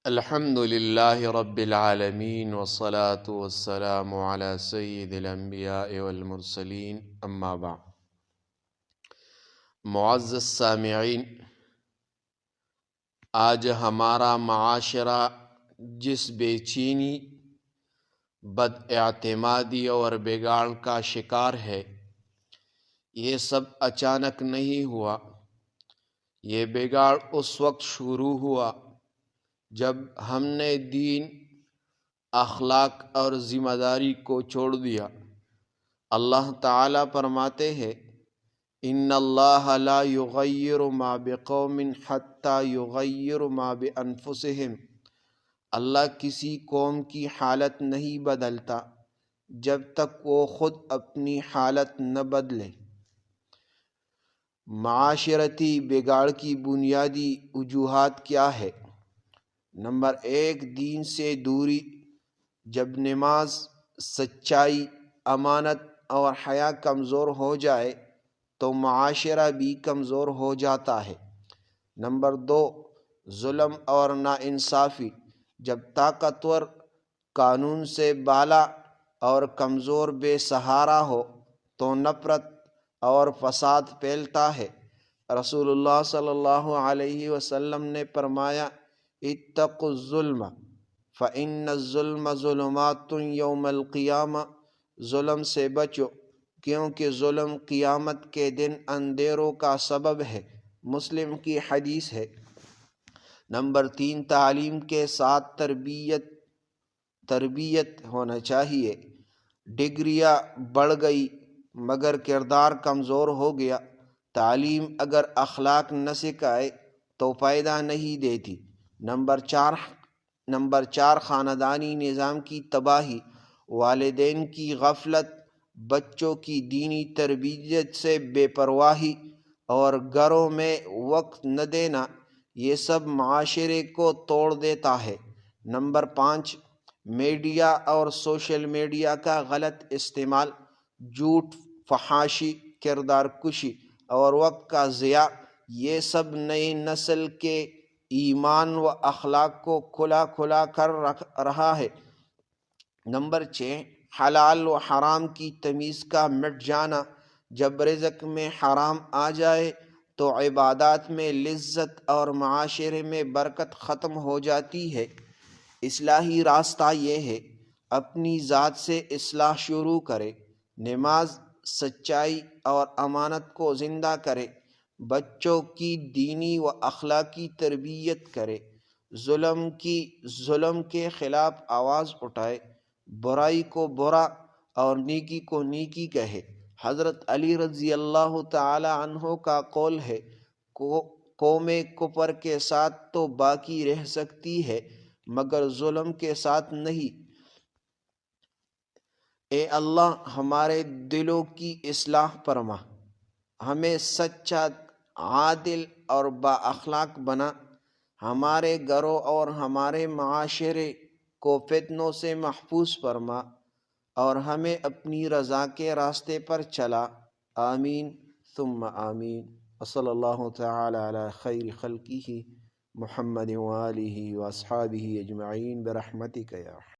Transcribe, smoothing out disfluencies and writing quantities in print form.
الحمد للہ رب العالمین والصلاة والسلام علی سید الانبیاء والمرسلین اما بعد۔ معزز سامعین، آج ہمارا معاشرہ جس بے چینی، بد اعتمادی اور بگاڑ کا شکار ہے، یہ سب اچانک نہیں ہوا۔ یہ بگاڑ اس وقت شروع ہوا جب ہم نے دین، اخلاق اور ذمہ داری کو چھوڑ دیا۔ اللہ تعالیٰ فرماتے ہیں، ان اللہ لا یغیر ما بقوم حتی یغیر ما بانفسہم۔ اللہ کسی قوم کی حالت نہیں بدلتا جب تک وہ خود اپنی حالت نہ بدلے۔ معاشرتی بگاڑ کی بنیادی وجوہات کیا ہے؟ نمبر 1، دین سے دوری۔ جب نماز، سچائی، امانت اور حیا کمزور ہو جائے تو معاشرہ بھی کمزور ہو جاتا ہے۔ نمبر 2، ظلم اور ناانصافی۔ جب طاقتور قانون سے بالا اور کمزور بے سہارا ہو تو نفرت اور فساد پھیلتا ہے۔ رسول اللہ صلی اللہ علیہ وسلم نے فرمایا، اتقوا الظلم فإن الظلم ظلمات یوم القیامہ۔ ظلم سے بچو کیونکہ ظلم قیامت کے دن اندھیروں کا سبب ہے۔ مسلم کی حدیث ہے۔ نمبر 3، تعلیم کے ساتھ تربیت ہونا چاہیے۔ ڈگریاں بڑھ گئی مگر کردار کمزور ہو گیا۔ تعلیم اگر اخلاق نہ سکھائے تو فائدہ نہیں دیتی۔ نمبر 4، خاندانی نظام کی تباہی۔ والدین کی غفلت، بچوں کی دینی تربیت سے بے پرواہی اور گھروں میں وقت نہ دینا، یہ سب معاشرے کو توڑ دیتا ہے۔ نمبر 5، میڈیا اور سوشل میڈیا کا غلط استعمال۔ جھوٹ، فحاشی، کردار کشی اور وقت کا ضیاع، یہ سب نئی نسل کے ایمان و اخلاق کو کھلا کر رہا ہے۔ نمبر 6، حلال و حرام کی تمیز کا مٹ جانا۔ جب رزق میں حرام آ جائے تو عبادات میں لذت اور معاشرے میں برکت ختم ہو جاتی ہے۔ اصلاحی راستہ یہ ہے، اپنی ذات سے اصلاح شروع کرے۔ نماز، سچائی اور امانت کو زندہ کرے۔ بچوں کی دینی و اخلاقی تربیت کرے۔ ظلم کے خلاف آواز اٹھائے۔ برائی کو برا اور نیکی کو نیکی کہے۔ حضرت علی رضی اللہ تعالی عنہ کا قول ہے، قوم کفر کے ساتھ تو باقی رہ سکتی ہے مگر ظلم کے ساتھ نہیں۔ اے اللہ، ہمارے دلوں کی اصلاح فرما، ہمیں سچا، عادل اور با اخلاق بنا۔ ہمارے گھروں اور ہمارے معاشرے کو فتنوں سے محفوظ فرما اور ہمیں اپنی رضا کے راستے پر چلا۔ آمین ثم آمین۔ وصلی اللہ تعالی علی خیر خلقہ محمد وآلہ واصحابہ اجمعین برحمتک یا